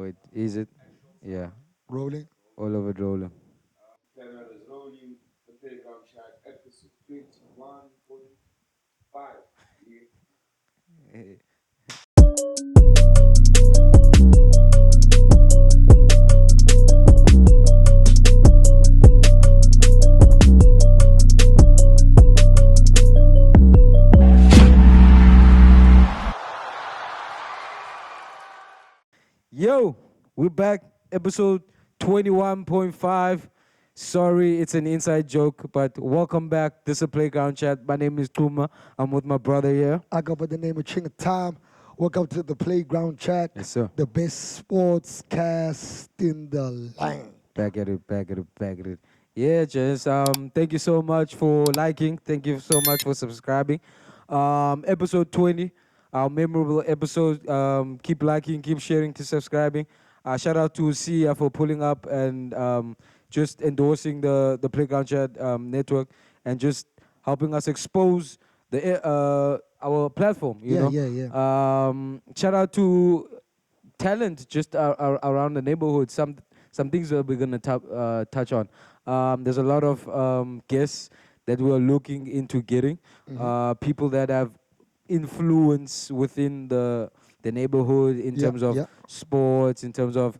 Wait, is it? Yeah, Rolling. all over rolling. Camera is rolling. The playground chat episode 21.5. Yeah. Yo, we're back. Episode 21.5. Sorry, it's an inside joke, but welcome back. This is a playground chat. My name is Chuma. I'm with my brother here. I go by the name of Ntshinga Time. Welcome to the Playground Chat, Yes, sir. the best sports cast in the land. Back at it, back at it, back at it. Yeah, Jess. Thank you so much for liking. Thank you so much for subscribing. Episode 20, our memorable episode. Keep liking, keep sharing, keep subscribing. Shout out to Sia for pulling up and just endorsing the Playground Chat network and just helping us expose our platform. Shout out to talent just around the neighborhood. Some things that we're gonna touch on. There's a lot of guests that we are looking into getting. People that have influence within the neighborhood in terms of sports, in terms of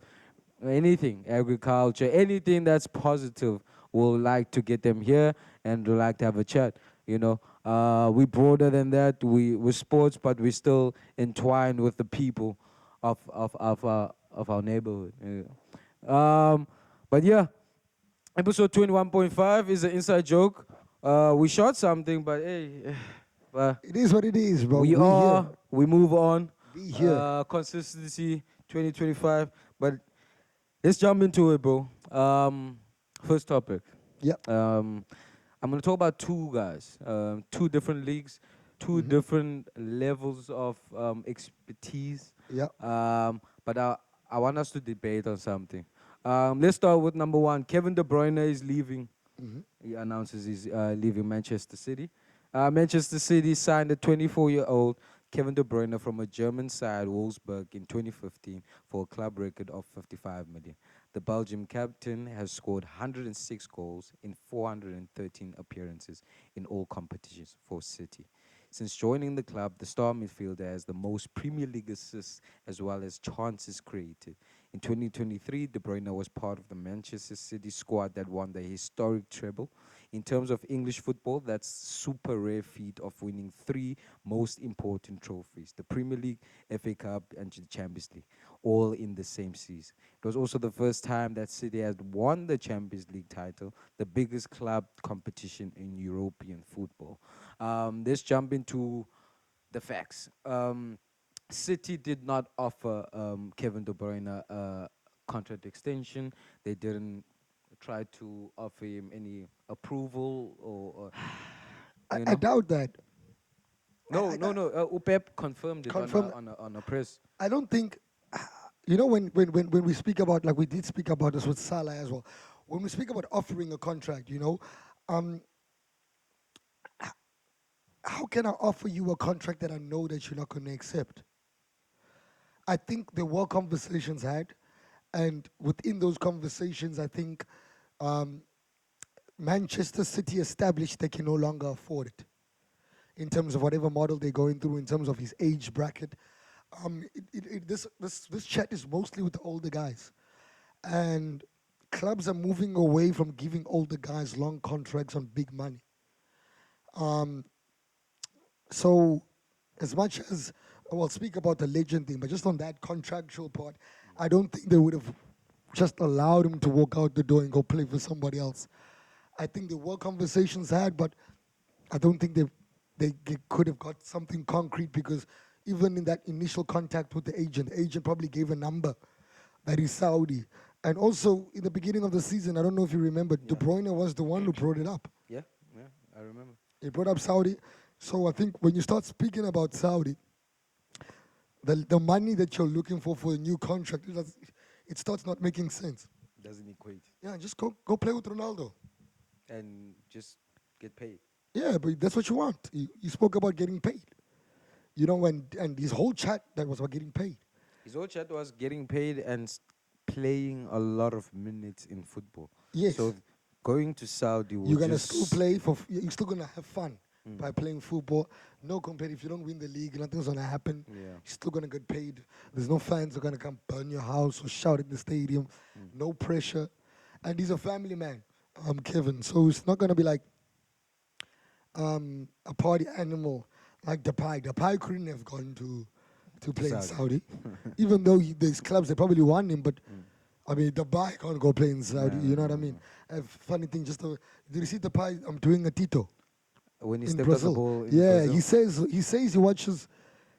anything, agriculture, anything that's positive. We'll like to get them here and we'll like to have a chat. We broader than that. We're sports, but we still entwined with the people of our neighborhood. Yeah. But yeah, episode 21.5 is an inside joke. We shot something, but hey, but It is what it is, bro. we move on. We here. Consistency 2025. But let's jump into it, bro. First topic. Yep. I'm gonna talk about two guys, two different leagues, 2 different levels of expertise. Yep. But I want us to debate on something. Let's start with number one. Kevin De Bruyne is leaving. He announces he's leaving Manchester City. Manchester City signed a 24-year-old Kevin De Bruyne from a German side, Wolfsburg, in 2015 for a club record of 55 million. The Belgium captain has scored 106 goals in 413 appearances in all competitions for City. Since joining the club, the star midfielder has the most Premier League assists as well as chances created. In 2023, De Bruyne was part of the Manchester City squad that won the historic treble. In terms of English football, that's super rare feat of winning 3 most important trophies: the Premier League, FA Cup, and the Champions League, all in the same season. It was also the first time that City had won the Champions League title, the biggest club competition in European football. Let's jump into the facts. City did not offer Kevin De Bruyne a contract extension. They didn't try to offer him any approval or I, you I know. doubt that. No. Upep confirmed it Confirm. on a press. I don't think. When we speak about, like we did speak about this with Salah as well. When we speak about offering a contract, um, how can I offer you a contract that I know that you're not going to accept? I think there were conversations had, and within those conversations, I think um, Manchester City established they can no longer afford it in terms of whatever model they're going through, in terms of his age bracket. This chat is mostly with the older guys, and clubs are moving away from giving older guys long contracts on big money. Um, So, as much as we'll speak about the legend thing, but just on that contractual part, I don't think they would have just allowed him to walk out the door and go play for somebody else. I think there were conversations had, but I don't think they could have got something concrete, because even in that initial contact with the agent probably gave a number that is Saudi. And also in the beginning of the season, I don't know if you remember, De Bruyne was the one who brought it up. Yeah, I remember. He brought up Saudi. So I think when you start speaking about Saudi, the money that you're looking for a new contract, it starts not making sense. Doesn't equate Yeah, just go play with Ronaldo. and just get paid. Yeah, but that's what you want. You spoke about getting paid. And his whole chat that was about getting paid. His whole chat was getting paid and playing a lot of minutes in football. So Yes, going to Saudi you're would gonna still just play you're still gonna have fun mm, by playing football. No compare if you don't win the league, nothing's gonna happen. yeah. You're still gonna get paid. There's no fans who are gonna come burn your house or shout in the stadium. Mm. No pressure. And he's a family man, Kevin. So it's not gonna be like a party animal like Depay. Depay couldn't have gone to To play in Saudi. Saudi, even though there's clubs that probably want him. But Mm. I mean, Depay can't go play in Saudi. No, You know no, what I no, mean? no. Funny thing, did you see Depay? I'm doing a Tito When he in stepped on the Brazil. ball in Yeah, Brazil. he says he watches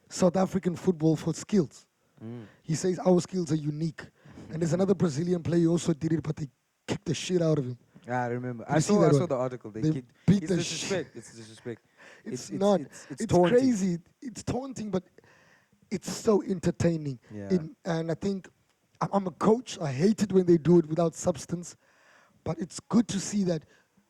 South African football for skills. Mm. He says our skills are unique. And there's another Brazilian player who also did it, but they kicked the shit out of him. I remember. Did you see that I saw one? the article. They They kicked. beat It's the disrespect. It's disrespect. It's not. It's It's taunting. crazy. It's taunting, but it's so entertaining. Yeah. And I think I'm a coach. I hate it when they do it without substance, but it's good to see that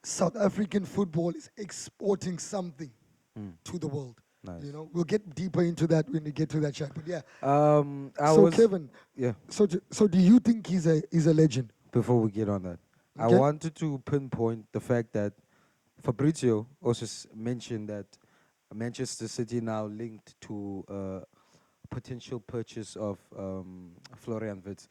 South African football is exporting something Mm. to the world. Nice. You know, we'll get deeper into that when we get to that chat. But yeah. I So was Kevin, yeah. so do you think he's a legend? Before we get on that, I Okay. wanted to pinpoint the fact that Fabrizio also mentioned that Manchester City now linked to potential purchase of Florian Wirtz,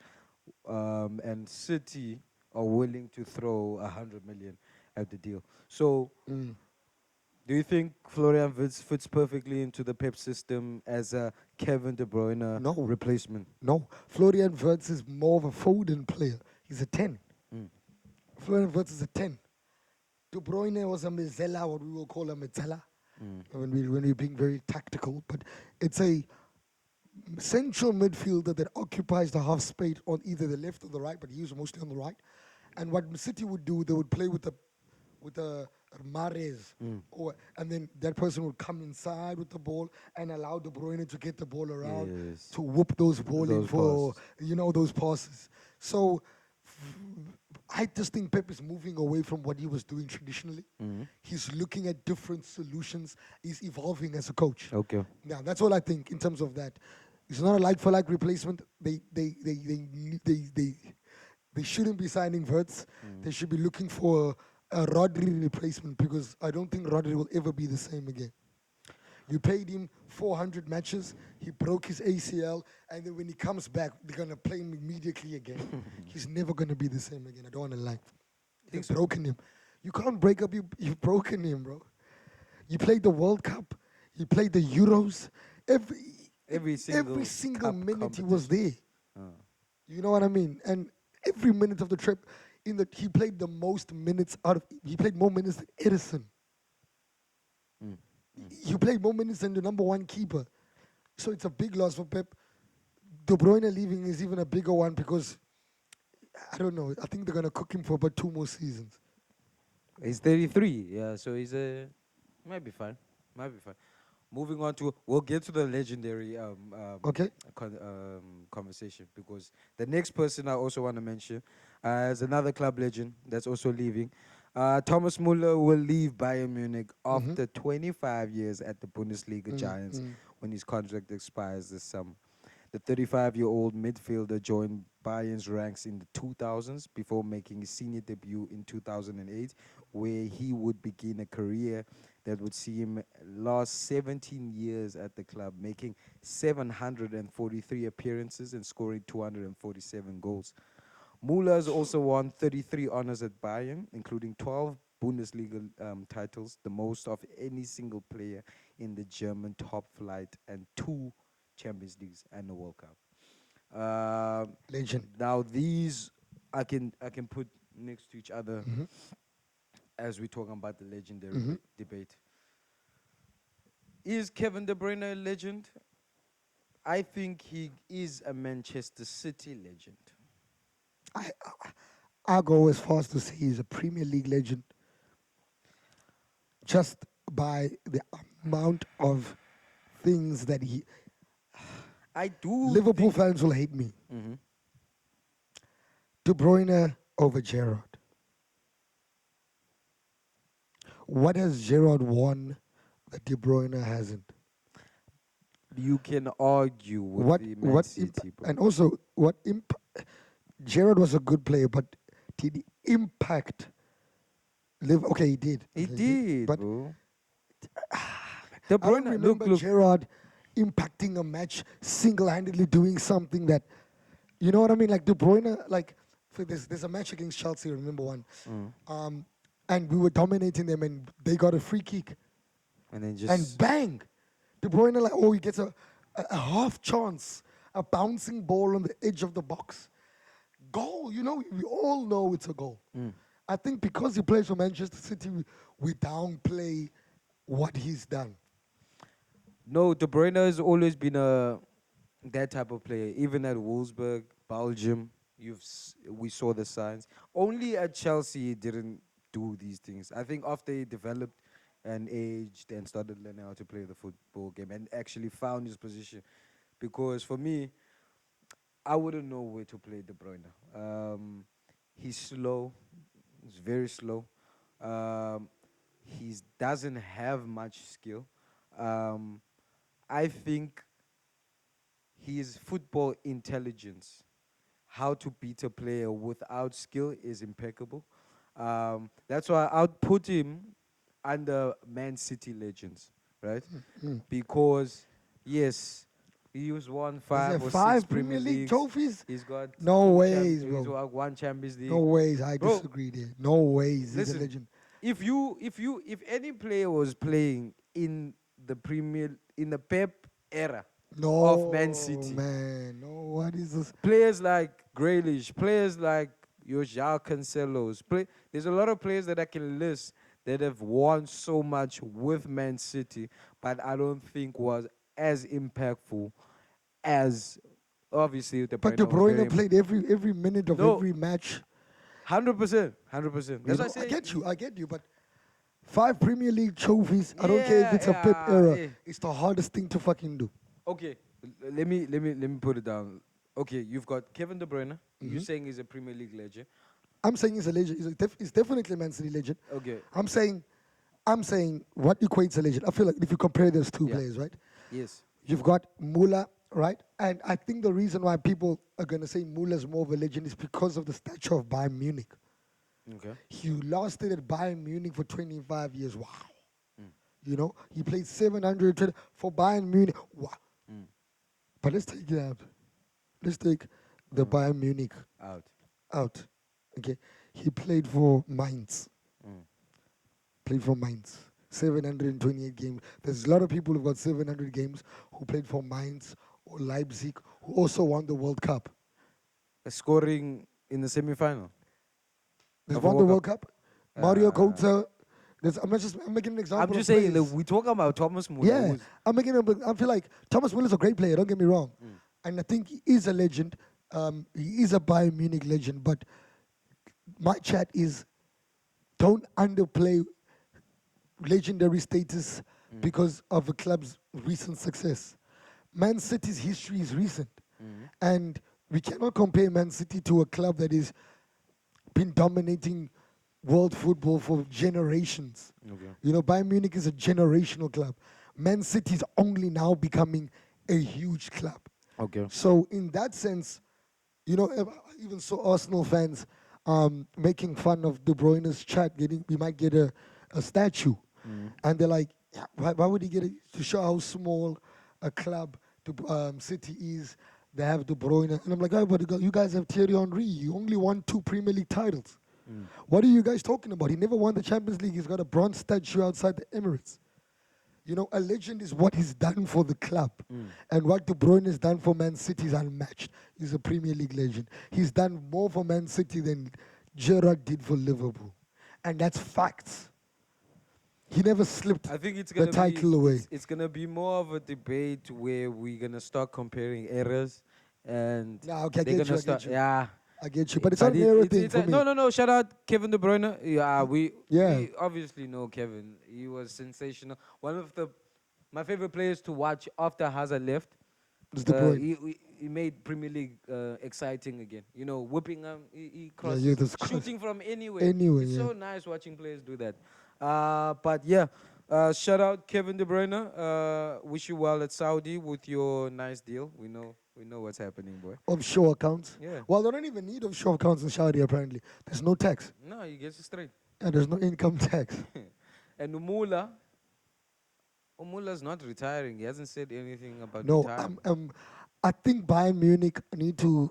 and City are willing to throw 100 million at the deal. So, Mm. do you think Florian Wirtz fits perfectly into the Pep system as a Kevin De Bruyne No. replacement? No, Florian Wirtz is more of a Foden player. He's a 10. Mm. Florian Wirtz is a 10. De Bruyne was a Mizella, what we will call a Metzela, Mm. when we're being very tactical. But it's a central midfielder that occupies the half space on either the left or the right, but he was mostly on the right. And what City would do, they would play with a Mahrez, Mm. and then that person would come inside with the ball and allow De Bruyne to get the ball around Yes. to whoop those ball in Those for passes. those passes. So I just think Pep is moving away from what he was doing traditionally. Mm. He's looking at different solutions. He's evolving as a coach. Okay. Yeah, that's all I think in terms of that. It's not a like for like replacement. They shouldn't be signing Wirtz. They should be looking for a Rodri replacement because I don't think Rodri will ever be the same again. You paid him 400 matches. He broke his ACL, and then when he comes back, they're gonna play him immediately again. He's never gonna be the same again. I don't wanna lie. They've so? broken him. You can't break up. You've broken him, bro. You played the World Cup. You played the Euros. Every single cup minute he was there. Uh, You know what I mean? And every minute of the trip, he played the most minutes he played more minutes than Edison. mm. You played more minutes than the number one keeper. So it's a big loss for Pep. De Bruyne leaving is even a bigger one because, I don't know, I think they're going to cook him for about 2 more seasons. He's 33. Yeah, so might be fine. Might be fine. Moving on to, we'll get to the legendary Okay? conversation because the next person I also want to mention is another club legend that's also leaving. Thomas Muller will leave Bayern Munich after 25 years at the Bundesliga Giants when his contract expires this summer. The 35-year-old midfielder joined Bayern's ranks in the 2000s before making his senior debut in 2008, where he would begin a career that would see him last 17 years at the club, making 743 appearances and scoring 247 goals. Muller has also won 33 honors at Bayern, including 12 Bundesliga titles, the most of any single player in the German top flight, and 2 Champions Leagues and a World Cup. Legend. Now these I can put next to each other as we're talking about the legendary debate. Is Kevin De Bruyne a legend? I think he is a Manchester City legend. I'll go as far as to say he's a Premier League legend just by the amount of things that I do. Liverpool fans will hate me. Mhm. De Bruyne over Gerrard. What has Gerrard won that De Bruyne hasn't? you can argue with the Man City, bro. and also what Gerrard was a good player, but did he impact live? Okay, he did. He Okay, did, but bro. De I don't Bruyne, remember look. Gerrard impacting a match single-handedly, doing something that, you know what I mean? Like De Bruyne, like there's a match against Chelsea. Remember one, and we were dominating them, and they got a free kick, And then and just bang, De Bruyne like, oh, he gets a half chance, a bouncing ball on the edge of the box, goal. You know, we all know it's a goal. I think because he plays for Manchester City, we downplay what he's done. no. De Bruyne has always been that type of player. Even at Wolfsburg, Belgium, we saw the signs. Only at Chelsea he didn't do these things. I think after he developed and aged and started learning how to play the football game and actually found his position. Because for me, I wouldn't know where to play De Bruyne. He's slow. He's very slow. He doesn't have much skill. Um, I think his football intelligence, how to beat a player without skill, is impeccable. That's why I'd put him under Man City legends, right? Because yes, he's won Is there 5 or 6 5 Premier Premier League Leagues. trophies? He's got No ways, He's bro. won 1 Champions League. No ways. I Bro, disagree there. No ways. He's a listen, legend. if any player was playing in the Pep era No, of Man City, man. No, what is this? players like Grealish, players like your João Cancelos, there's a lot of players that I can list that have won so much with Man City, but I don't think was as impactful as obviously De But De Bruyne was very Bruyne played every minute of No. every match. 100%. You That's why I know, say I get you, but 5 Premier League trophies. I don't care if it's a Pep Yeah, era. yeah. It's the hardest thing to fucking do. Okay, let me put it down. Okay, you've got Kevin De Bruyne. You're saying he's a Premier League legend. I'm saying he's a legend. He's definitely a Man City legend. Okay. I'm saying what equates a legend. I feel like if you compare those two Yeah. players, right? Yes. You've got Muller, right? And I think the reason why people are going to say Muller's more of a legend is because of the stature of Bayern Munich. Okay. He lasted at Bayern Munich for 25 years. Wow. You know, he played 720 for Bayern Munich. Wow. But let's take it out. Let's take the Bayern Munich out. Okay. He played for Mainz. Played for Mainz. 728 games. There's a lot of people who've got 700 games who played for Mainz or Leipzig, who also won the World Cup. Scoring in the semi-final. They Of won a the World World Cup. Mario Götze. I'm making an example. I'm just of saying, players. we talk about Thomas Muller. Yeah, I feel like Thomas Muller's a great player. Don't get me wrong, and I think he is a legend. He is a Bayern Munich legend. But my chat is, don't underplay legendary status because of a club's recent success. Man City's history is recent, and we cannot compare Man City to a club that has been dominating world football for generations. Okay. You know, Bayern Munich is a generational club. Man City is only now becoming a huge club. Okay. So in that sense, you know, I even saw Arsenal fans making fun of De Bruyne's chat. We might get a statue, and they're like, yeah, why would he get it to show how small a club City is? They have De Bruyne, and I'm like, oh, but you guys have Thierry Henry. You only won 2 Premier League titles. What are you guys talking about? He never won the Champions League. He's got a bronze statue outside the Emirates. You know, a legend is what he's done for the club. And what De Bruyne has done for Man City is unmatched. He's a Premier League legend. He's done more for Man City than Gerrard did for Liverpool. And that's facts. He never slipped I think it's the gonna title be away. it's gonna be more of a debate where we're gonna start comparing eras and Yeah, okay, I they're get gonna you, start I get you. But it's not an it- era it's- thing it's for a- me. No. Shout out Kevin De Bruyne. Yeah, we obviously know Kevin. He was sensational. One of my favorite players to watch after Hazard left. It's De Bruyne. He made Premier League exciting again. You know, whipping he Yeah, crosses, that's shooting from anywhere. Anywhere, It's yeah. so nice watching players do that. But yeah, Shout out Kevin De Bruyne. Wish you well at Saudi with your nice deal. We know what's happening, boy. Offshore accounts. Yeah. Well, they don't even need offshore accounts in Saudi, apparently. There's no tax. No, he gets it straight. And there's no income tax. And Umula's not retiring. He hasn't said anything about No, retiring. I think Bayern Munich need to.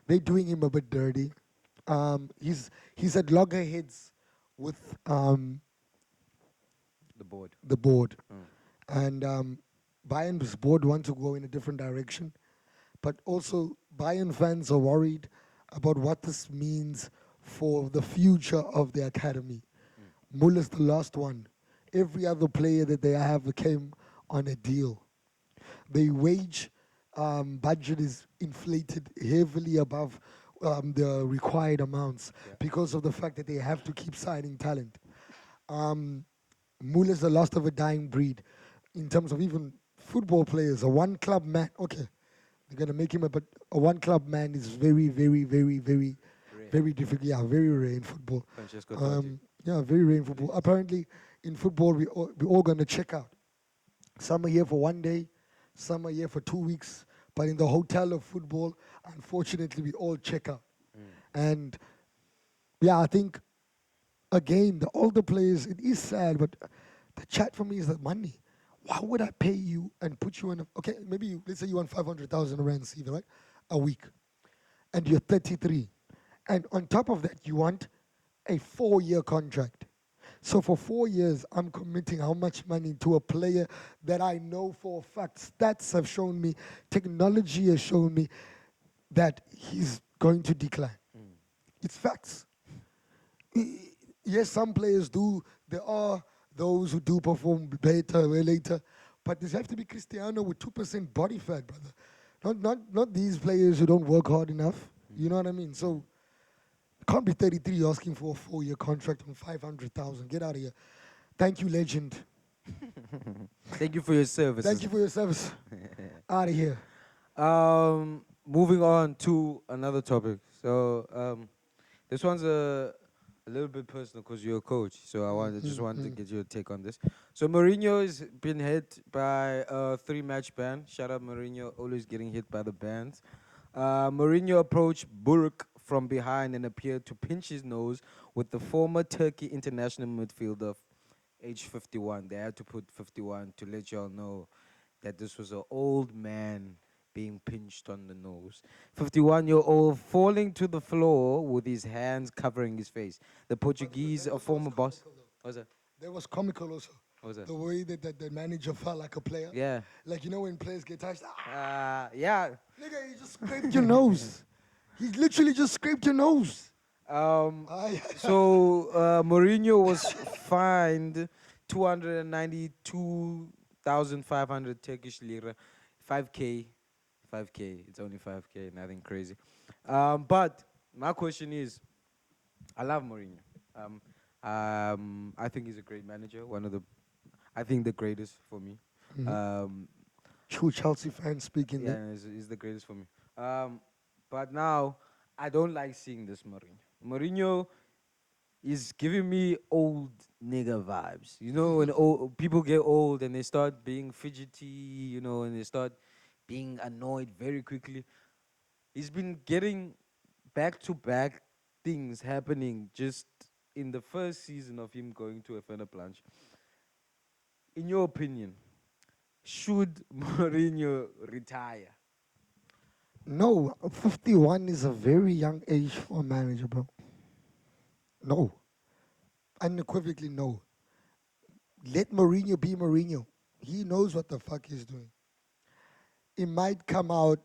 They're doing him a bit dirty. He's at loggerheads with The board. the board, Mm. and Bayern's board want to go in a different direction, but also Bayern fans are worried about what this means for the future of the academy. Muller's the last one. Every other player that they have came on a deal. The wage budget is inflated heavily above the required amounts because of the fact that they have to keep signing talent. Muller's the last of a dying breed in terms of even football players. A one club man, okay, they're going to make him a one club man is very, very, very, very, Rare. very difficult. Yeah, very rare in football. Francesco Totti. Yeah, very rare in football. Apparently, in football, we all going to check out. Some are here for 1 day, some are here for 2 weeks. But in the hotel of football, unfortunately, we all check out. And yeah, I think again, the older players, it is sad, but the chat for me is the money. Why would I pay you and put you in okay, maybe let's say you want 500,000 rands even, right? A week. And you're 33. And on top of that, you want a 4-year contract. So for 4 years, I'm committing how much money to a player that I know for a fact, stats have shown me, technology has shown me that he's going to decline. It's facts. Yes, some players do. There are those who do perform better or later. But this have to be Cristiano with 2% body fat, brother. Not these players who don't work hard enough. You know what I mean? So can't be 33 asking for a 4-year contract on 500,000. Get out of here. Thank you, legend. Thank you for your service. Thank you for your service. Out of here. Moving on to another topic. So this one's a little bit personal because you're a coach. So I just wanted to get your take on this. So Mourinho has been hit by a 3-match ban. Shout out Mourinho, always getting hit by the bans. Mourinho approached Burke from behind and appeared to pinch his nose with the former Turkey international midfielder, age 51. They had to put 51 to let y'all know that this was an old man being pinched on the nose. 51-year-old falling to the floor with his hands covering his face. The Portuguese, a former boss. What was that? That was comical also. What was that? The way that the manager felt like a player. Yeah. Like, you know when players get touched? Yeah. Nigga, he just scraped your nose. He literally just scraped your nose. So Mourinho was fined 292,500 Turkish lira, 5K. 5K. It's only 5K. Nothing crazy. But my question is, I love Mourinho. I think he's a great manager. I think the greatest for me. True Chelsea fans speaking Yeah, there. he's the greatest for me. But now, I don't like seeing this Mourinho. Mourinho is giving me old nigga vibes. You know, when people get old and they start being fidgety, you know, and they start being annoyed very quickly. He's been getting back-to-back things happening just in the first season of him going to a Fender Planche. In your opinion, should Mourinho retire? No, 51 is a very young age for a manager, bro. No. Unequivocally, no. Let Mourinho be Mourinho. He knows what the fuck he's doing. It might come out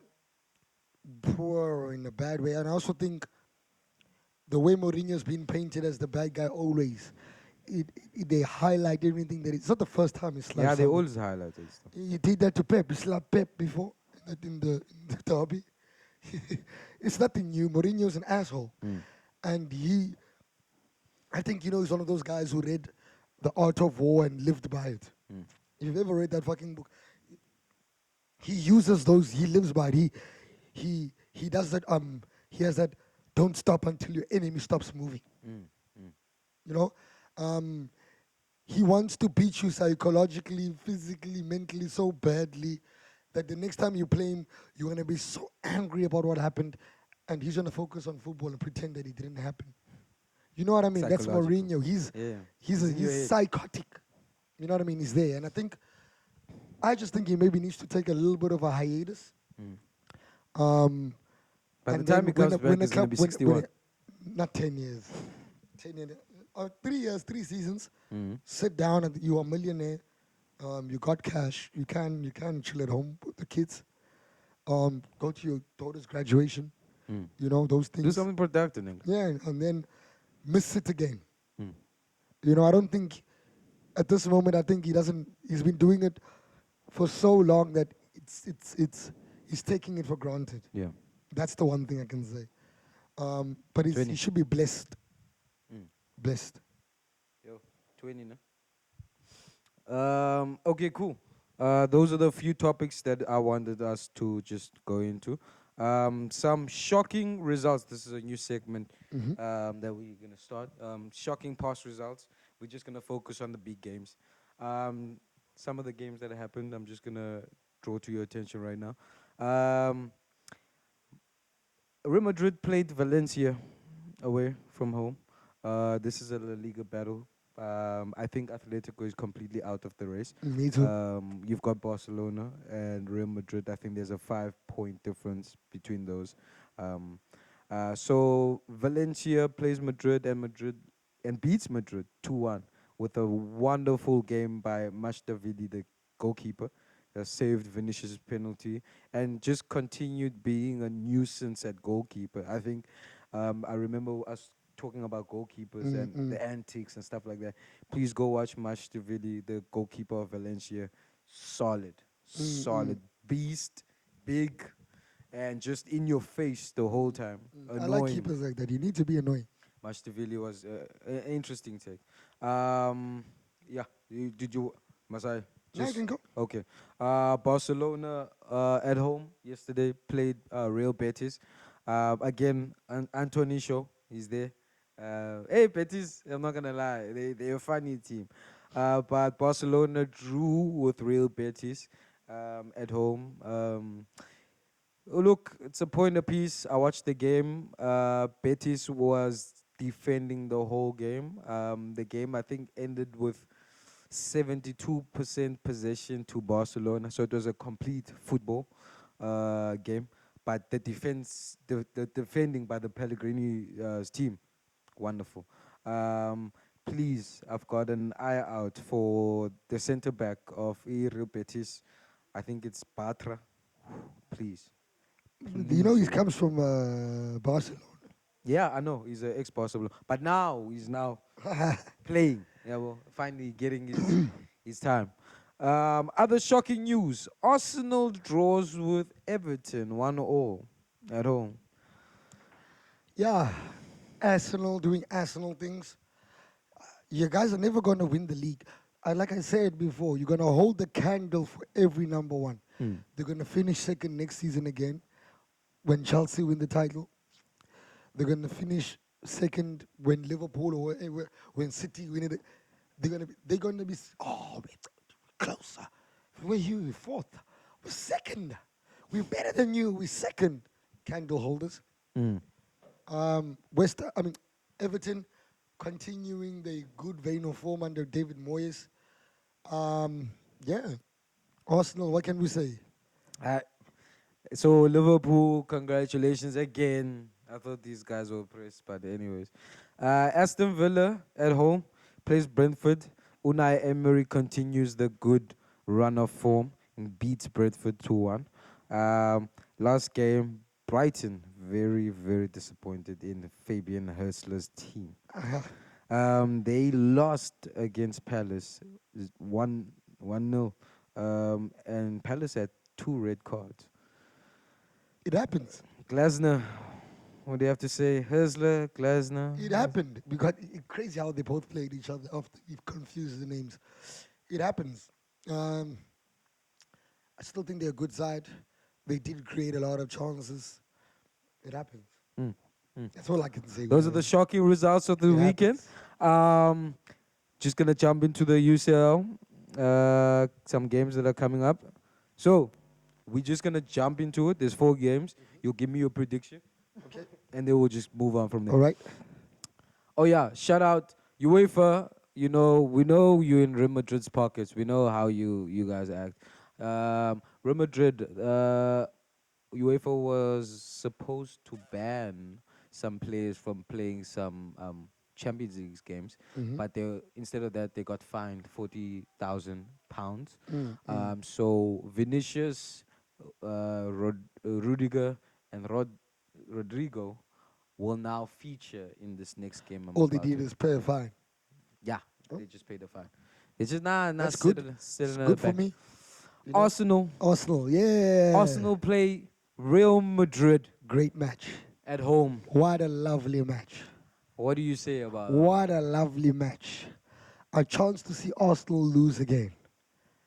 poor or in a bad way. And I also think the way Mourinho's been painted as the bad guy always, they highlight everything that it's not the first time he slapped Yeah, they someone. always highlight it. He did that to Pep. He slapped Pep before in the derby. It's nothing new. Mourinho's an asshole. And I think, he's one of those guys who read The Art of War and lived by it. If you've ever read that fucking book, he uses those, he lives by it. He does that, he has that, don't stop until your enemy stops moving. You know? he wants to beat you psychologically, physically, mentally so badly that the next time you play him, you're gonna be so angry about what happened, and he's gonna focus on football and pretend that it didn't happen. You know what I mean? That's Psychological. Mourinho. He's Yeah. he's It's in your he's head. psychotic. You know what I mean? He's there, and I just think he maybe needs to take a little bit of a hiatus. Mm. Um, By the and time then he comes back, when a he's gonna club be when 61. not 10 years, 10 years, 3 years, 3 seasons. Mm. Sit down and you are a millionaire. You got cash. You can chill at home with the kids. Go to your daughter's graduation. Mm. You know those Do things. something productive, nigga. Yeah, and then miss it again. Mm. You know, I don't think at this moment. I think he doesn't. He's been doing it for so long that it's he's taking it for granted. Yeah. That's the one thing I can say. But he 20. should be blessed. Mm. Blessed. Yo, 20, no? Okay, cool. Those are the few topics that I wanted us to just go into. Some shocking results. This is a new segment that we're gonna start. Shocking past results. We're just gonna focus on the big games. Some of the games that happened, I'm just gonna draw to your attention right now. Real Madrid played Valencia away from home. This is a La Liga battle. I think Atletico is completely out of the race. Me too. You've got Barcelona and Real Madrid. I think there's a 5-point difference between those. So Valencia plays Madrid and beats Madrid 2-1 with a wonderful game by Mashtavidi, the goalkeeper, that saved Vinicius' penalty and just continued being a nuisance at goalkeeper. I think I remember us talking about goalkeepers and the antics and stuff like that. Please go watch Mashtavidi, the goalkeeper of Valencia. Solid, solid beast, big, and just in your face the whole time. I like Annoying. keepers like that. You need to be annoying. Mashtavili was an interesting take. Yeah, did you, Masai? Now you can go. Okay. Barcelona at home yesterday played Real Betis. Again, Anthony Shaw is there. Hey, Betis, I'm not gonna lie, they're a funny team. But Barcelona drew with Real Betis at home. Look, it's a point apiece. I watched the game. Betis was defending the whole game. The game, I think, ended with 72% possession to Barcelona. So it was a complete football game. But the defense, the defending by the Pellegrini team, wonderful. Please, I've got an eye out for the center back of Real Betis. I think it's Batra. Please. You know he Please. comes from Barcelona. Yeah, I know he's an ex-Barcelona, but now he's playing. Yeah, well, finally getting his time. Other shocking news: Arsenal draws with Everton 1-1 at home. Yeah, Arsenal doing Arsenal things. You guys are never gonna win the league. Like I said before, you're gonna hold the candle for every number one. They're gonna finish second next season again when Chelsea win the title. They're gonna finish second when Liverpool or when City win it. They're gonna be we're closer. We're you, we're fourth. We're second. We're better than you. We're second. Candle holders. Everton continuing the good vein of form under David Moyes. Yeah. Arsenal, what can we say? So Liverpool, congratulations again. I thought these guys were pressed, but anyways. Aston Villa at home plays Brentford. Unai Emery continues the good run of form and beats Brentford 2-1. Last game, Brighton, very, very disappointed in Fabian Hurstler's team. They lost against Palace 1-0. And Palace had 2 red cards. It happens. Glasner, what do you have to say? Hurstler, Glasner. It happened because it's crazy how they both played each other after you've confused the names. It happens. I still think they're a good side. They did create a lot of chances. It happens. That's all I can say. Those are the shocking results of the weekend. just gonna jump into the UCL. Some games that are coming up. So we're just gonna jump into it. There's 4 games. You'll give me your prediction, Okay. and then we'll just move on from there. All right. Oh yeah, shout out UEFA. You know, we know you in Real Madrid's pockets. We know how you guys act. Real Madrid, UEFA was supposed to ban some players from playing some Champions League games, but they instead of that they got fined £40,000. So Vinicius, Rudiger, and Rodrigo will now feature in this next game. I'm All they about did to. is pay a fine. Yeah, Oh. they just paid the fine. It's just not That's sit good. in- sit It's in the good for back. me. You know? Arsenal, yeah. Arsenal play Real Madrid Great match. at home. What a lovely match. What do you say about What a lovely match. A chance to see Arsenal lose again.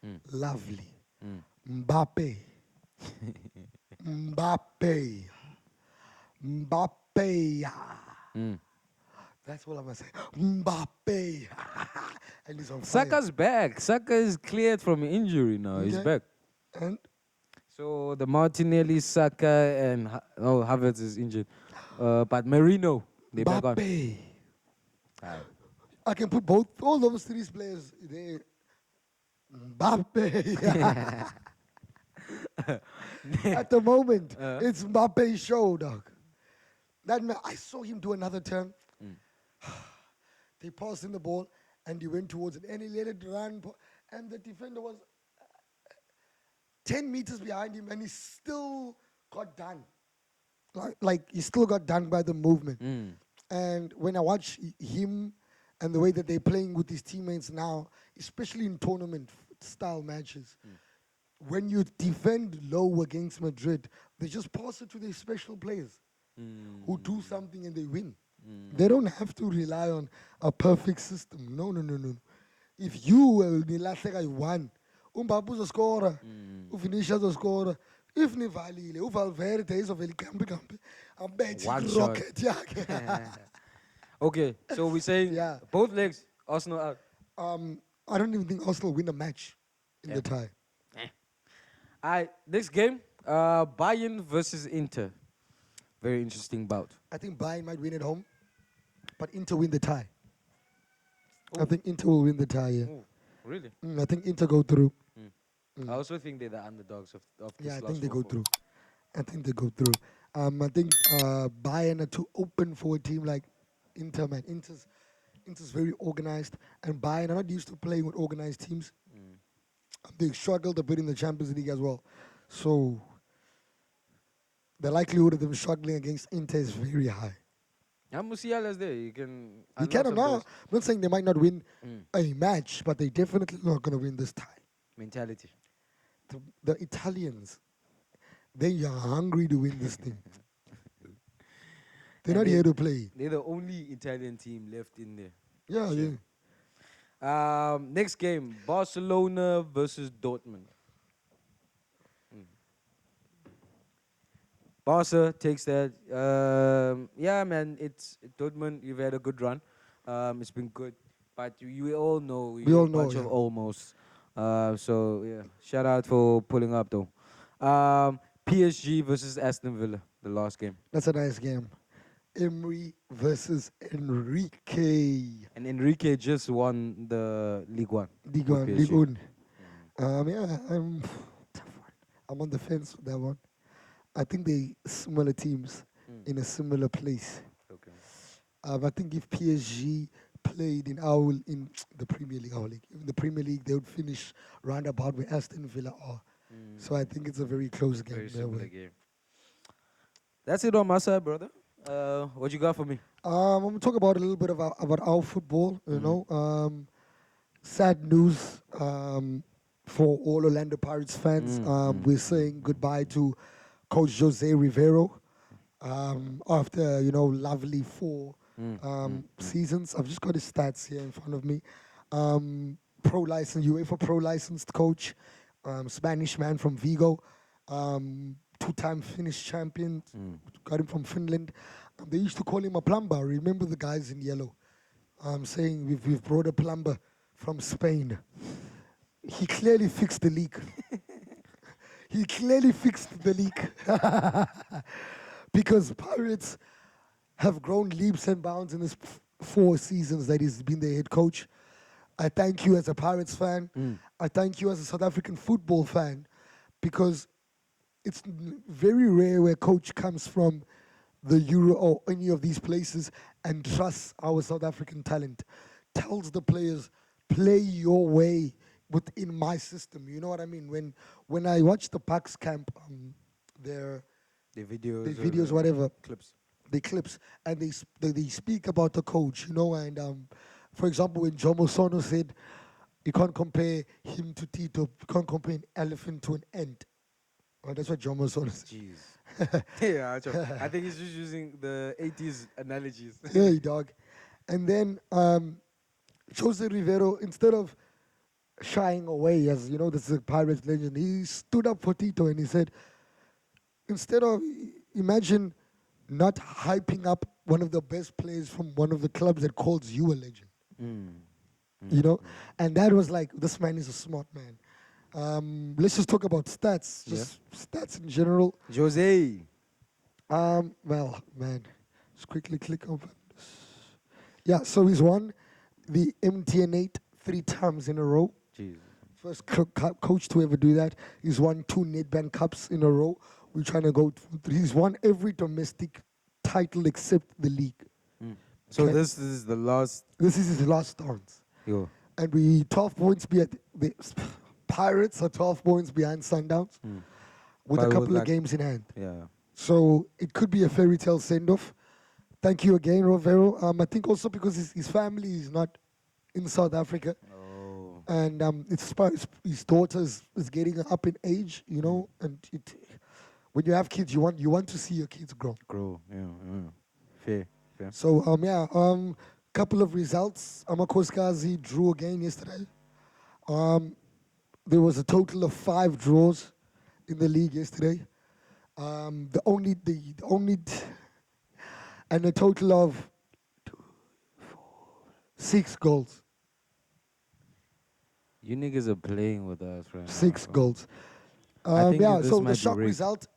Mm. Lovely. Mm. Mbappe. Mbappe. Mbappe. Mm. That's what I'm going to say. Mbappe. And he's on fire. Saka's back. Saka is cleared from injury now. He's Okay. back. And So the Martinelli, Saka, and Havertz is injured. But Marino, they back on. Mbappe. Alright. I can put all those 3 players there. Mbappe. At the moment, it's Mbappe's show, dog. That man, I saw him do another turn. They passed him the ball, and he went towards it, and he let it run, and the defender was 10 meters behind him, and he still got done. Like he still got done by the movement. And when I watch him and the way that they're playing with his teammates now, especially in tournament-style matches, when you defend low against Madrid, they just pass it to their special players who do something and they win. They don't have to rely on a perfect system. No. If you nilahleka you-1, uMbappe uzoscora, uVinicius uzoscora. If nivalile, uValverde izovela ikampe abethe One rocket yakhe. Okay, so we're saying Yeah. both legs, Arsenal out. I don't even think Arsenal win a match in Yeah. the tie. Alright, next game, Bayern versus Inter. Very interesting bout. I think Bayern might win at home, but Inter win the tie. I Ooh. think Inter will win the tie, yeah. Ooh, really? I think Inter go through. I also think they're the underdogs of this Yeah, I last think they go 4-4. through. I think they go through. I think Bayern are too open for a team like Inter, man. Inter's very organized, and Bayern are not used to playing with organized teams. They struggled a bit in the Champions League as well. So the likelihood of them struggling against Inter is very high. Yeah, Musiala's there. You can. You cannot know. I'm not saying they might not win Mm. a match, but they definitely not going to win this tie. Mentality. The Italians, they are hungry to win this thing. They're And not they- here to play. They're the only Italian team left in there. Yeah, Sure. yeah. Next game, Barcelona versus Dortmund. Barca takes that. Yeah, man, it's Dortmund. You've had a good run. It's been good, but you all know We all a bunch know, of yeah. almost. So yeah, shout out for pulling up though. PSG versus Aston Villa, the last game, That's a nice game. Emery versus Enrique. and Enrique just won the League One. Ligue with 1, PSG. Ligue 1. Yeah, tough one. I'm on the fence with that one. I think they similar teams in a similar place. Okay. I think if PSG played in the Premier League, in the Premier League, they would finish roundabout where Aston Villa are. So I think it's a very close game. Very that similar way. game. That's it on my side, brother. What you got for me? I'm going to talk about a little bit about our football. You know, sad news for all Orlando Pirates fans. We're saying goodbye to Coach Jose Riveiro after lovely 4 seasons. I've just got his stats here in front of me. UEFA pro licensed coach, Spanish man from Vigo, 2-time Finnish champion. Got him from Finland. They used to call him a plumber. Remember the guys in yellow? saying we've brought a plumber from Spain. He clearly fixed the leak. He clearly fixed the leak. Because Pirates have grown leaps and bounds in his 4 seasons that he's been the head coach. I thank you as a Pirates fan. I thank you as a South African football fan, because it's very rare where a coach comes from the Euro or any of these places and trusts our South African talent, tells the players, play your way within my system. You know what I mean? When I watch the Pax camp, their The videos, the videos, whatever, clips. the clips, and they speak about the coach, you know, and for example, when Jomo Sono said, you can't compare him to Tito, you can't compare an elephant to an ant. Well, that's what Jomo Sono said. Jeez. Yeah, I think he's just using the 80s analogies. Yeah, dog. And then Jose Riveiro, instead of shying away, as you know, this is a Pirates legend, he stood up for Tito and he said, instead of, imagine not hyping up one of the best players from one of the clubs that calls you a legend. You know? And that was like, this man is a smart man. Let's just talk about stats, just stats in general. Jose. Well, man, just quickly click over this. Yeah, so he's won the MTN8 3 times in a row. Jesus. First coach to ever do that. He's won 2 Nedbank Cups in a row. We're trying to go through. He's won every domestic title except the league. So Okay. this is the last. This is his last dance. Yo. And we 12 points behind. The Pirates are 12 points behind Sundowns with But a couple of like- games in hand. Yeah. So it could be a fairy tale send-off. Thank you again, Riveiro. I think also because his family is not in South Africa. Oh. And his daughter is getting up in age, you know, and when you have kids, you want to see your kids grow. Grow. Yeah. Fair. So couple of results. Amakoskazi drew again yesterday. There was a total of 5 draws in the league yesterday. The only and a total of 6 goals. You niggas are playing with us right now. 6 bro. goals. I think this So might the be shock rigged. result,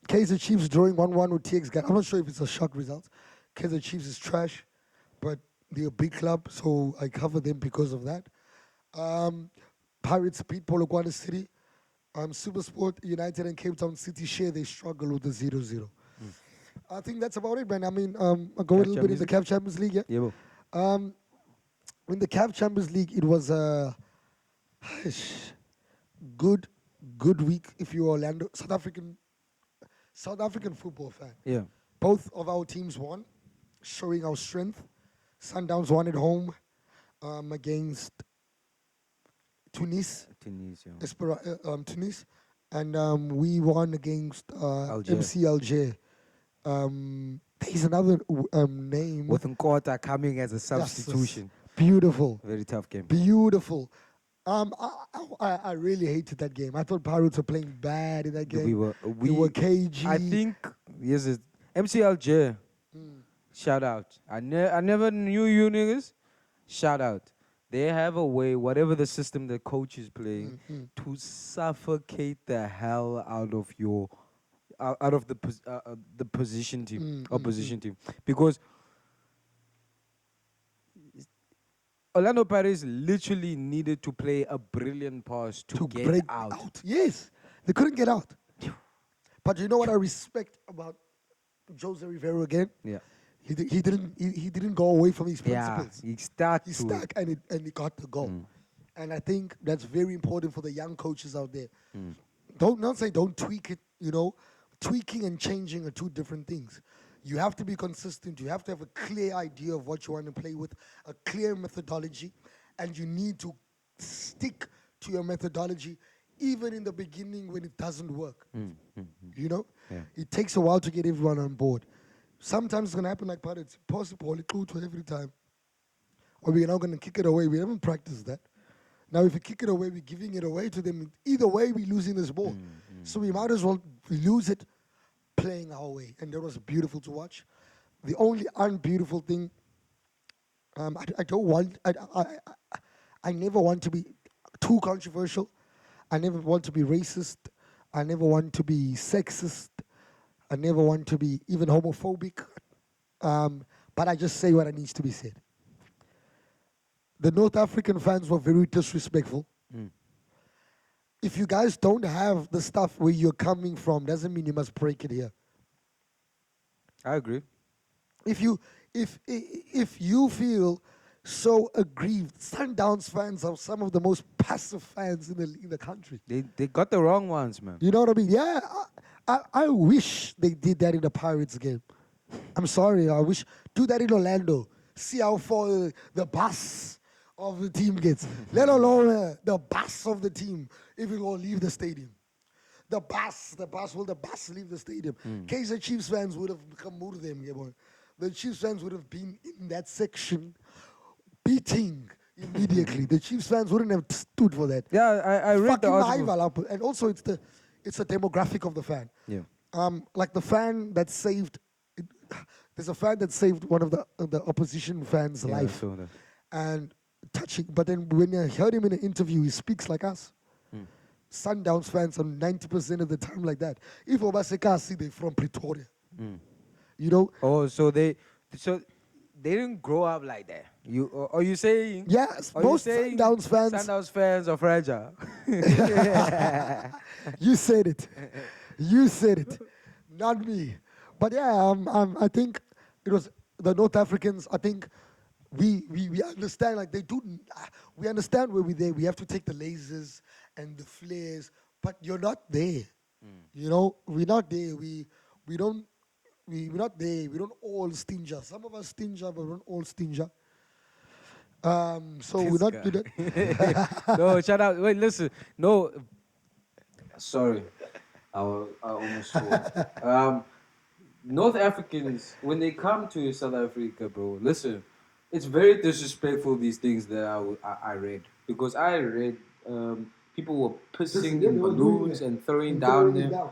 Kaizer Chiefs drawing 1-1 with TX Ghana. I'm not sure if it's a shock result. Kaizer Chiefs is trash, but they're a big club, so I cover them because of that. Pirates beat Polokwane City. Supersport United and Cape Town City share their struggle with the 0-0. I think that's about it, man. I mean, I'll go a little bit in the CAF Champions League, yeah? Yeah, bro. In the CAF Champions League, it was a good week if you're Orlando, South African football fan. Yeah. Both of our teams won, showing our strength. Sundowns won at home against Tunis, Tunis, and we won against Alger. MC Alger. There's another name. With Nkota coming as a substitution. Beautiful. Very tough game. Beautiful. I really hated that game. I thought Pirates were playing bad in that game. We were cagey. I think yes, it's MC Alger. Shout out. I never knew you niggas. Shout out. They have a way, whatever the system the coach is playing, to suffocate the hell out of your, out of the position team, opposition team, because Orlando Pirates literally needed to play a brilliant pass to get break out. Yes, they couldn't get out. But you know what I respect about Jose Riveiro again? Yeah. He didn't go away from his Yeah, principles. he stuck He to stuck it. and he got the goal. And I think that's very important for the young coaches out there. Don't tweak it, you know. Tweaking and changing are 2 different things. You have to be consistent. You have to have a clear idea of what you want to play with, a clear methodology, and you need to stick to your methodology even in the beginning when it doesn't work. You know? Yeah. It takes a while to get everyone on board. Sometimes it's going to happen like that. It's possible. It goes to every time. Or we're now going to kick it away. We haven't practiced that. Now, if we kick it away, we're giving it away to them. Either way, we're losing this ball. So we might as well lose it playing our way. And that was beautiful to watch. The only unbeautiful thing I don't want. I never want to be too controversial. I never want to be racist. I never want to be sexist. I never want to be even homophobic. But I just say what needs to be said. The North African fans were very disrespectful. If you guys don't have the stuff where you're coming from, doesn't mean you must break it here. I agree. If you feel so aggrieved, Sundowns fans are some of the most passive fans in the country. They got the wrong ones, man. You know what I mean? Yeah, I wish they did that in the Pirates game. I'm sorry, I wish do that in Orlando. See how far the bus of the team gets. Let alone the bus of the team if it will leave the stadium. The bus will the bus leave the stadium? Kaiser Chiefs fans would have come more them, yeah, boy. The Chiefs fans would have been in that section beating immediately. The Chiefs fans wouldn't have stood for that. Yeah, I read the Fucking article. and also it's a demographic of the fan. Yeah. Like the fan that saved. There's a fan that saved one of the opposition fans' Yeah, I life, saw that. and touching. But then when I heard him in an interview, he speaks like us. Sundowns fans are 90% of the time like that. If Obaseka see they from Pretoria, you know. Oh, so they didn't grow up like that. Are you saying? Yes, Are you most saying Sundowns fans. are fragile? You said it. You said it. Not me. But yeah, I think it was the North Africans. I think we understand, like they do. We understand where we're there. We have to take the lasers and the flares, but you're not there. You know, we're not there. We're not there. We don't all stinger. Some of us stinger, but we don't all stinger. So we're This not. guy. We're not No, shut up. Wait, listen. No, sorry. I almost swore. North Africans, when they come to South Africa, bro, listen, it's very disrespectful, these things that I read. Because I read people were pissing Yeah, in they were doing balloons it. and throwing And down throwing it them. down.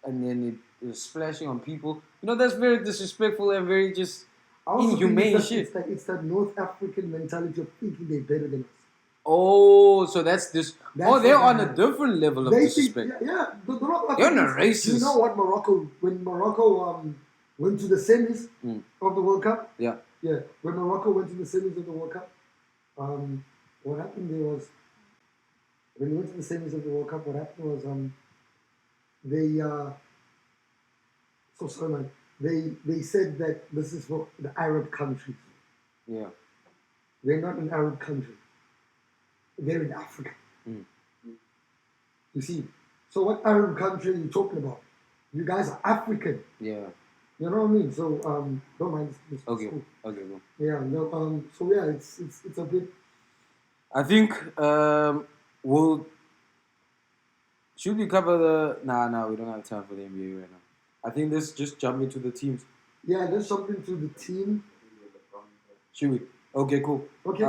And then it was splashing on people. You know, that's very disrespectful and very just I also think inhumane it's shit. it's that North African mentality of thinking they're better than us. Oh, so that's this. That's Oh, they're what on a happened. different level of They think, disrespect. the North You're not Africans. You racist. know what when Morocco went to the semis of the World Cup? Yeah. Yeah, when Morocco went to the semis of the World Cup, what happened there was, when they went to the semis of the World Cup, what happened was, they, so sorry, man, they said that this is for the Arab countries. Yeah. They're not an Arab country. They're in Africa. You see, so what Arab country are you talking about? You guys are African. Yeah. You know what I mean? So don't mind this. Okay. Cool. Okay. Cool. Yeah. No. So yeah, it's a bit. I think we'll should we cover the nah we don't have time for the NBA right now. I think let's just jump into the teams. Yeah, there's something to the team. Should we? Okay, cool. Okay.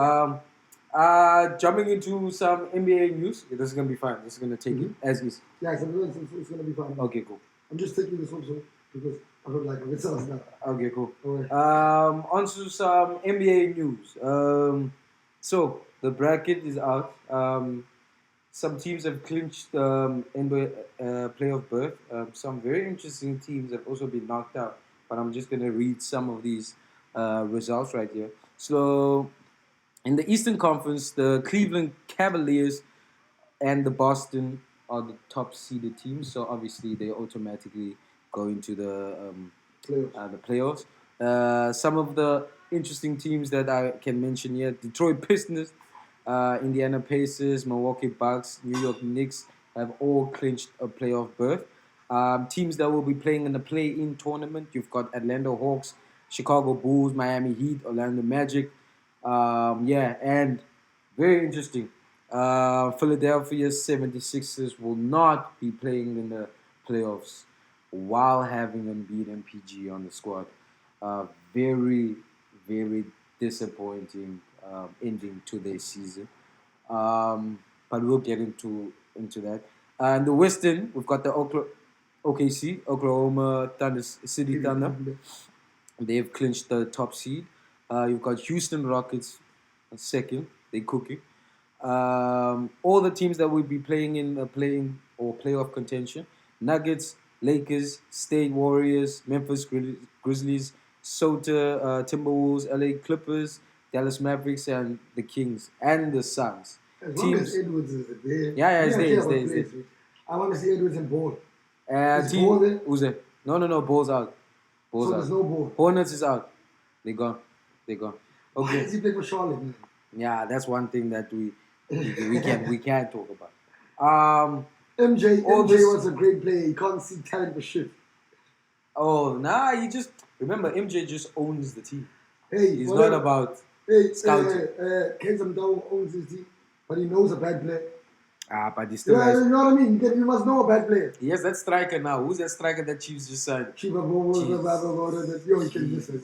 Jumping into some NBA news. This is gonna be fine. This is gonna take it as is. Yeah, it's gonna be fine. Okay, cool. I'm just taking this also because I don't like it else now. Okay, cool. Alright. On to some NBA news. So the bracket is out. Some teams have clinched NBA playoff berth. Some very interesting teams have also been knocked out. But I'm just gonna read some of these results right here. So in the Eastern Conference, the Cleveland Cavaliers and the Boston are the top seeded teams. So obviously they automatically go into the playoffs. Some of the interesting teams that I can mention here: Detroit Pistons, Indiana Pacers, Milwaukee Bucks, New York Knicks have all clinched a playoff berth. Teams that will be playing in the play-in tournament: you've got Atlanta Hawks, Chicago Bulls, Miami Heat, Orlando Magic. And very interesting. Philadelphia 76ers will not be playing in the playoffs while having unbeaten PG on the squad. Very, very disappointing ending to their season. But we'll get into that. In the Western, we've got the OKC, Oklahoma Thunder, City Thunder. They've clinched the top seed. You've got Houston Rockets second. They're cooking. All the teams that will be playing in playing or playoff contention: Nuggets, Lakers, State Warriors, Memphis Grizzlies, Sota Timberwolves, LA Clippers, Dallas Mavericks, and the Kings and the Suns. As long as Edwards is there. Yeah, it's I there, care about it's there. players. I want to see Edwards and Ball. Is Team, Ball there? who's there? No, Ball's out. Ball's So out. there's no Ball. Hornets is out. They gone. Why Okay. does he play for Charlotte, man? Yeah, that's one thing that we can't talk about. MJ all this- was a great player. He can't see talent for shit. Oh, nah, you just remember MJ just owns the team. Hey, He's whatever. not about Hey, scouting. Kenzam Dow owns his team, but he knows a bad player. but he still Yeah, has. you know what I mean? You must know a bad player. He has that striker now. Who's that striker that Chiefs just signed? Chiba Bobo, Jesus. blah, blah, blah, blah, blah. Yo, he can miss it.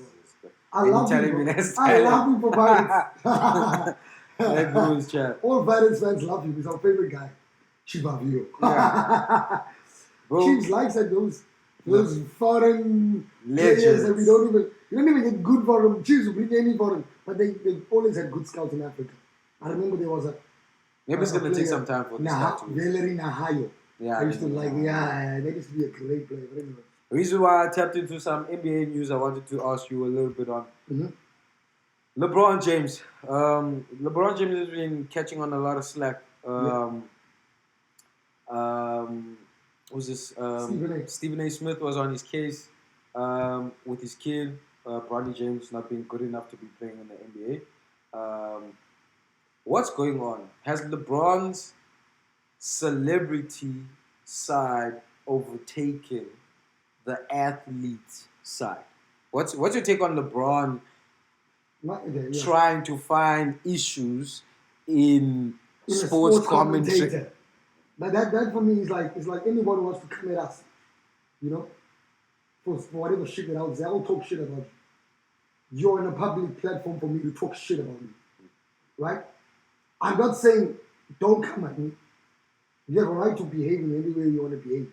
I And you love telling him. me bro. that's I love him for Pirates. That goes, chat. All Pirates fans love him. He's our favorite guy. Chiba Vio. Bro, Chiefs likes that those foreign Legends. players that you don't even get good for them. Chiefs will bring any foreign, but they've always had good scouts in Africa. I remember there was a maybe it's gonna take some time for this guy to. Valerie Nahayo. Yeah, I used to like, they used to be a great player. But anyway. The reason why I tapped into some NBA news, I wanted to ask you a little bit on LeBron James. LeBron James has been catching on a lot of slack. Who's this? Stephen A. Smith was on his case with his kid, Bronny James, not being good enough to be playing in the NBA. What's going on? Has LeBron's celebrity side overtaken the athlete side? What's your take on LeBron trying to find issues in sports commentary? But that for me is like anybody wants to come at us, you know, for whatever shit that I would say. I will talk shit about you. You're in a public platform for me to talk shit about me, right? I'm not saying don't come at me. You have a right to behave in any way you want to behave.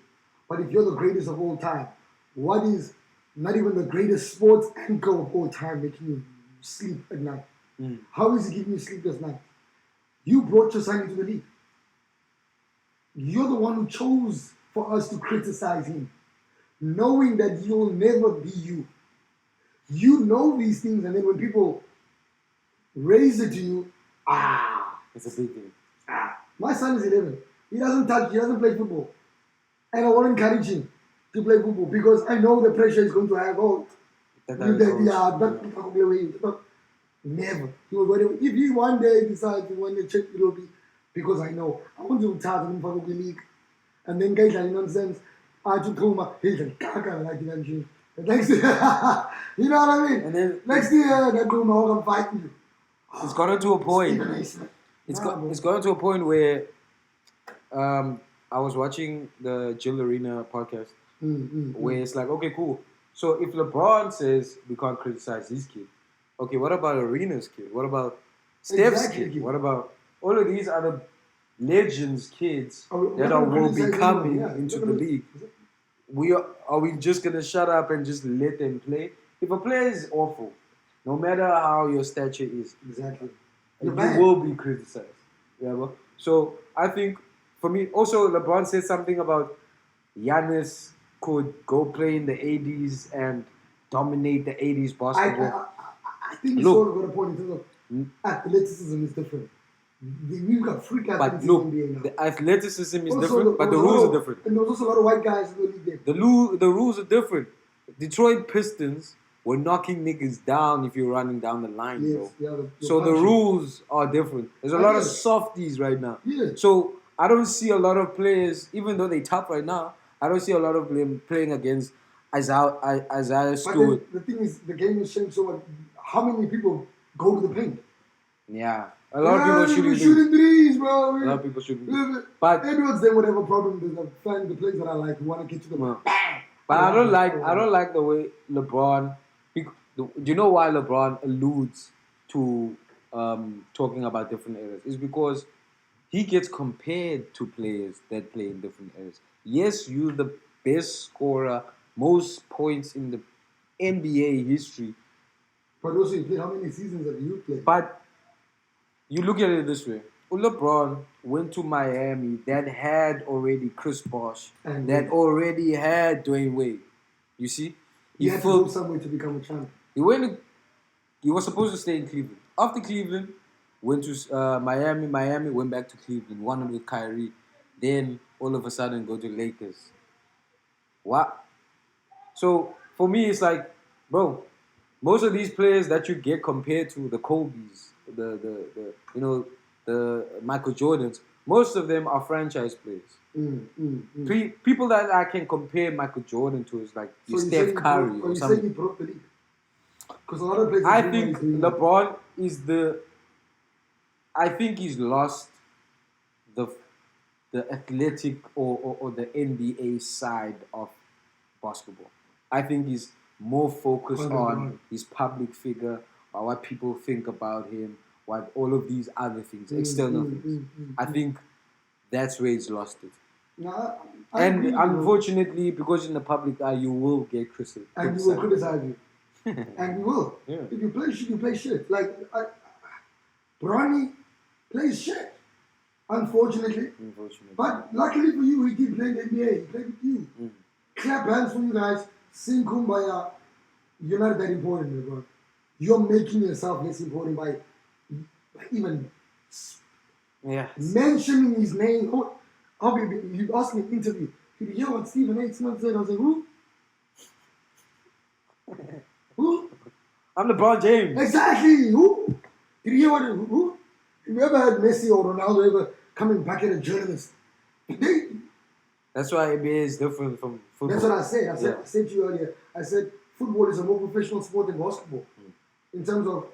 But if you're the greatest of all time, what is not even the greatest sports anchor of all time making you sleep at night? How is he giving you sleepless night? You brought your son into the league. You're the one who chose for us to criticize him, knowing that you'll never be you. You know these things, and then when people raise it to you, It's a big thing. My son is 11. He doesn't play football. And I won't encourage him to play football because I know the pressure he's going to have. Never. If he one day decides to want to check, it'll be because I know. I want to start him for the league. And then guys like nonsense. I just told him, he's a caca like that. Next year, you know what I mean? And then next year, that room, I'm fighting you. It's gotten to a point. It's gotten to a point where I was watching the Jill Arena podcast where it's like, okay, cool. So if LeBron says we can't criticize his kid, okay, what about Arena's kid? What about Steph's kid? What about all of these other legends' kids that will be coming into the league? Are we just gonna shut up and just let them play? If a player is awful, no matter how your stature is, you will be criticized. Yeah, bro. So I think for me, also LeBron said something about Giannis could go play in the 80s and dominate the 80s basketball. I think you sort of got a point in terms of athleticism is different. We've got freak athletes in the NBA now. The athleticism is different, but the rules are different. And there was also a lot of white guys in the league there. The rules are different. Detroit Pistons were knocking niggas down if you're running down the line, bro. Yeah, so the rules are different. There's a lot of softies right now. Yeah. So I don't see a lot of players, even though they top right now, I don't see a lot of them playing against Isaiah Stewart. But the thing is, the game is changed so much. How many people go to the paint? Yeah. A lot of people shooting threes, bro. A lot of people shooting threes. But Edwards, then whatever problem, the players that I like, who want to get to the bang. But I don't like the way LeBron. Do you know why LeBron alludes to talking about different eras? It's because he gets compared to players that play in different eras. Yes, you're the best scorer, most points in the NBA history, But also, you played how many seasons have you played? But you look at it this way. LeBron went to Miami that had already Chris Bosh, And that already had Dwayne Wade. You see? he had to go somewhere to become a champ. He was supposed to stay in Cleveland. After Cleveland, went to Miami. Miami went back to Cleveland. Won with Kyrie. Then all of a sudden go to Lakers. What? So for me, it's like, bro, most of these players that you get compared to the Kobe's, the Michael Jordans, most of them are franchise players. People that I can compare Michael Jordan to is like Steph Curry or something. He broke the league? Because a lot of players. I think LeBron is I think he's lost the athletic or the NBA side of basketball. I think he's more focused on his public figure, or what people think about him, what all of these other things, external things. I think that's where he's lost it. Nah, and unfortunately, because in the public eye, you will get criticized. And you will criticize you. And you will. Yeah. If you play shit, you play shit. Like, Bruyne plays shit. Unfortunately. But luckily for you, he did play in the NBA. He played with you. Clap hands for you guys. Sing Kumbaya. You're not that important, LeBron. You're making yourself less important by even mentioning his name. You asked me in an interview, did you hear what Stephen A. Smith said? I was like, who? Who? I'm LeBron James. Exactly. Who? Did you hear who? Have you ever had Messi or Ronaldo ever coming back at a journalist? That's why NBA is different from football. That's what I said. I said to you earlier. I said football is a more professional sport than basketball. In terms of,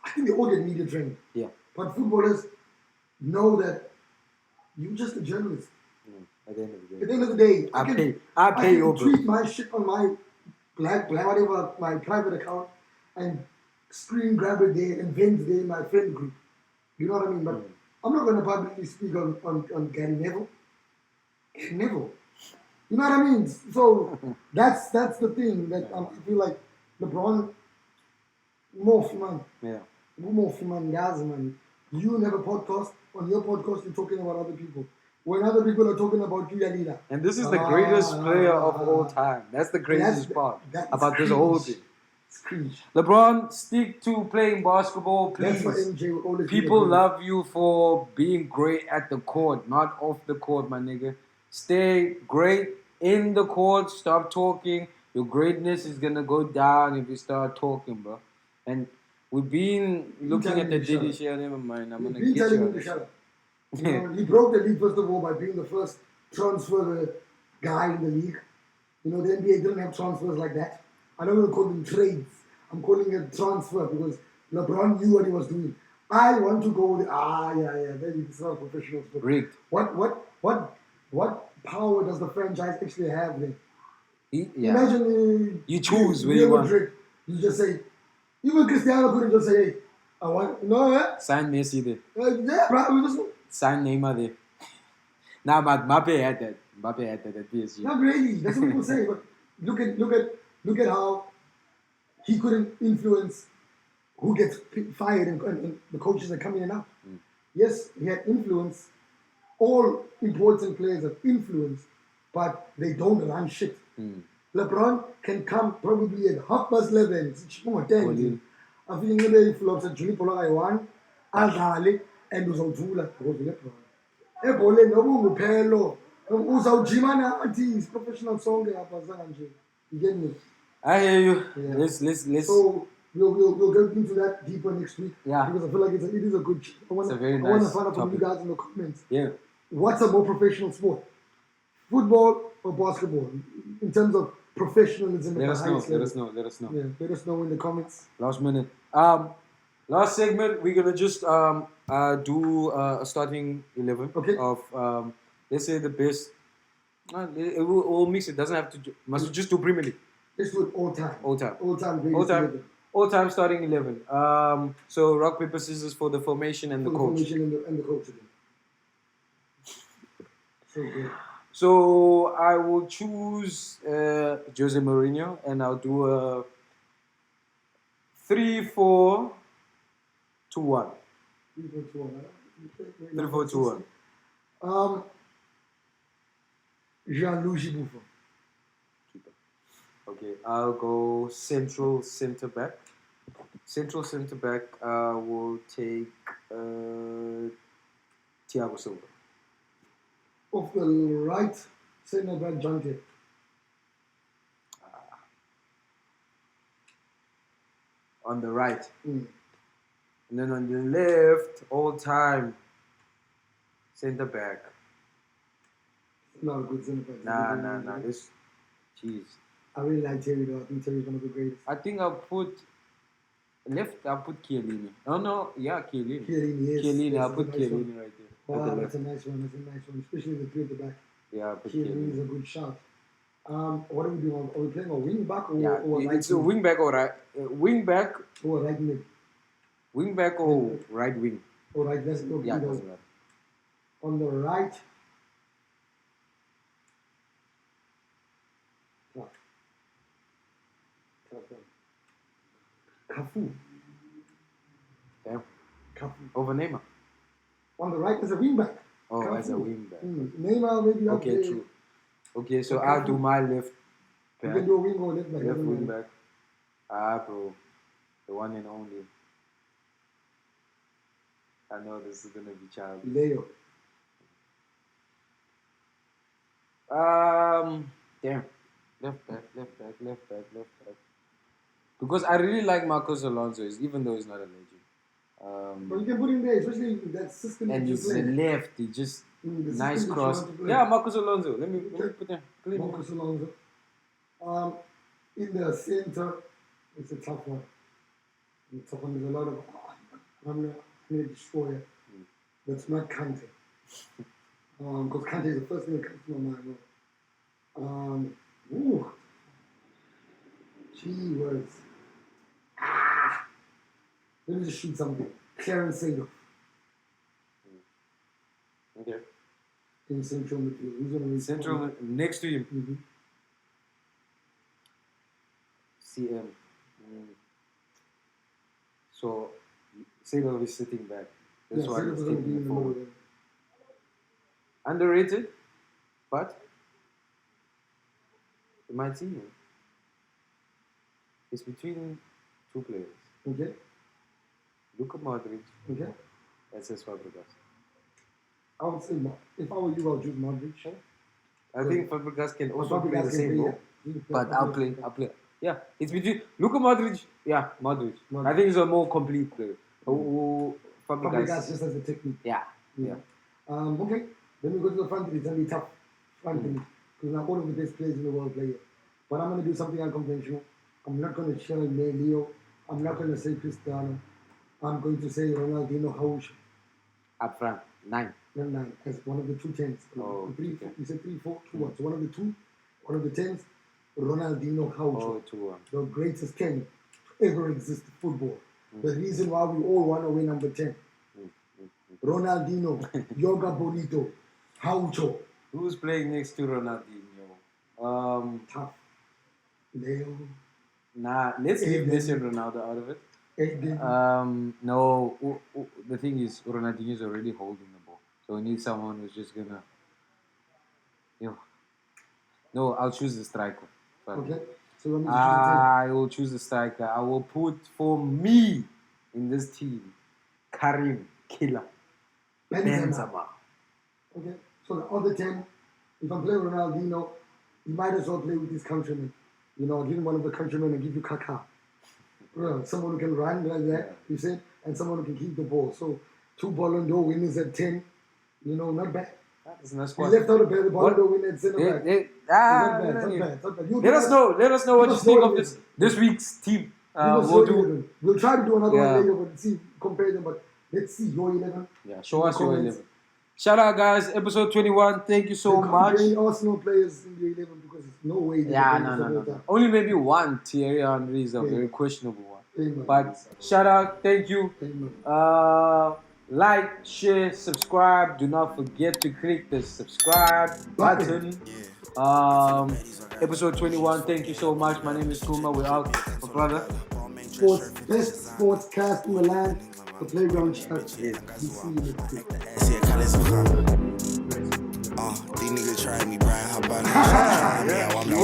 I think they all get media trained. Yeah. But footballers know that you're just a journalist. At the end of the day. At the end of the day, I can tweet my shit on my whatever, my private account and screen grab it there and vent there in my friend group. You know what I mean? But I'm not going to publicly speak on Gary Neville. Gary Neville. You know what I mean? So that's the thing that I feel like LeBron, more man. Yeah. More man, guys, man. You have a podcast. On your podcast, you're talking about other people. When other people are talking about you, Yanina. And this is the greatest player of all time. That's the greatest part about this whole thing. LeBron, stick to playing basketball, please. People love you for being great at the court, not off the court, my nigga. Stay great in the court. Stop talking. Your greatness is gonna go down if you start talking, bro. And we've been looking at the Diddy shit. Never mind. I'm gonna get you. He broke the league first of all by being the first transfer guy in the league. You know, the NBA didn't have transfers like that. I don't want to call them trades. I'm calling it transfer because LeBron knew what he was doing. I want to go there. Then it's not professional sport. Rigged. What power does the franchise actually have then? Imagine you choose where you want. Madrid, you just say, even Cristiano couldn't just say, hey, I want, sign Messi there. We just sign Neymar there. Nah, but Mbappe had that. Mbappe had that at PSG. Not really. That's what people say. But look at how he couldn't influence who gets fired and the coaches are coming in and out. Yes, he had influence. All important players have influence, but they don't run shit. LeBron can come probably at 11:30. I think maybe flops at Juni Polo I1, Adali, and Uzodula. Ebole no Pelo. Uzojimana is professional song. You get me? I hear you. Yeah. Let's. So we'll get into that deeper next week. Yeah. Because I feel like it is a good. I want to find out from you guys in the comments. Yeah. What's a more professional sport? Football or basketball? In terms of professionalism. Let us know. Yeah. Let us know in the comments. Last minute. Last segment we're gonna just do a starting 11 of let's say the best. We'll mix it. Doesn't have to. Must just do Premier League. Let's do it all time. All time starting 11. So rock paper scissors for the formation and the coach. Formation and the coach again. So good. So I will choose Jose Mourinho, and I'll do a 3-4-2-1. 3-4-2-1. 3-4-2-1. Gianluigi Buffon. Keeper. Okay, I'll go central center back. Central center back will take Thiago Silva. Off the right, center back Jante. On the right. Mm. And then on the left, all time center back. Not a good center back. Nah. This, jeez. I really like Terry though. I think Terry's one of the greatest. I think I'll put left. I'll put Chiellini. Oh no, yeah, Chiellini. Chiellini, yes. Chiellini. Yes, I'll put that's a nice Chiellini one. right there. Wow, At the that's left. a nice one. That's a nice one, especially the three at the back. Yeah, I'll put Chiellini is Chiellini. a good shot. What are we doing? Are we playing a wing back or Yeah, right it's a mid? wing back or right wing back, Or right mid? wing back or right wing. Or right, let's go. Yeah, doesn't matter. On the right, Cafu. Damn. Cafu. Over Neymar. On the right is a wing back. Oh, Cafu. as a wing back. Neymar maybe up Okay, there. true. Okay, so Okay, I'll Cafu. do my left You back. can do a wing or left back. Left doesn't wing matter. back. Bro. The one and only. I know this is gonna be childish. Leo. Damn. Left back. Because I really like Marcos Alonso, even though he's not a legend. But you can put him there, especially in that system And that you he's play. a lefty, just The nice system that you cross. want to play. Yeah, Marcos Alonso. Let me put him. Marcos Alonso. In the center, it's a tough one. It's a tough one. There's a lot of. I'm gonna destroy it. That's not Kante. Because Kante is the first thing that comes to my mind. Ooh. Gee words. Let me just shoot something. Clarence Seedorf Okay. in central midfield. Who's gonna be Central next to him. Mm-hmm. CM. So Seedorf is sitting back. This one Seedorf is is gonna be taking in it the forward. middle. Underrated, but in my team, it's between two players. Okay. Luka Modric Okay. and Cesc Fabregas. I would say if I were you, I would choose Madrid. I think Fabregas can also play the same role, but I'll play. Yeah, it's between Luka Modric. Yeah, Modric. I think he's a more complete player. Fabregas Fabregas. just has the technique. Yeah. Okay. Then we go to the front three. It's going to be tough. Front three. Because now all of the best players in the world play it. But I'm going to do something unconventional. I'm not going to share Leo. I'm not going to say Cristiano. I'm going to say Ronaldinho Gaúcho. Up front, 9. Not 9. As one of the two tens. Oh, Three, okay. You said 3, 4, 2, 1. So one of the two. One of the tens. Ronaldinho Gaúcho. 2-1. The greatest 10 to ever exist in football. The reason why we all want to win number 10. Ronaldinho, Yoga Bonito, Gaucho. Who's playing next to Ronaldinho? Tough. Leo. Nah, let's leave Aiden. Messi and Ronaldo out of it. Aiden. No, the thing is, Ronaldinho is already holding the ball, so we need someone who's just gonna, No, I'll choose the striker. Okay. So let me I will choose the striker. I will put for me in this team, Karim Killer Benzema. Okay. So the other 10, if I'm playing Ronaldinho, you might as well play with his countrymen. Give him one of the countrymen and give you Kaká. Someone who can run like that, you said, and someone who can keep the ball. So 2 Ballon d'Or winners at 10, not bad. That's not You squad. left out a Ballon d'Or winner at centre back. Not bad. Let us know what you think of this week's team. We'll try to do another Yeah. one later, but see, compare them. But let's see your 11. Yeah, show us your Comments. 11. Shout out, guys. Episode 21. Thank you so There can't much. be any Arsenal players in the 11 because there's no way. they're Yeah, the greatest of all no. time. Only maybe one Thierry Henry is a Yeah. very questionable one. Amen. But shout out, thank you. Amen. Like, share, subscribe. Do not forget to click the subscribe button. Episode 21. Thank you so much. My name is Chuma. We're out, my brother. Best sportscast in the land, the Playground Chat. Yes. We see you next week. These niggas try me, Brian. How about me?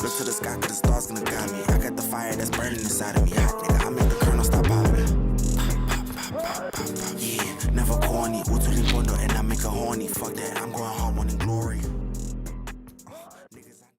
Look to the sky, cause the stars gonna guide me. I got the fire that's burning inside of me. Hot nigga, I make the kernel stop popping. Yeah, never corny. Utuli pondo and I make a horny. Fuck that, I'm going home wanting glory.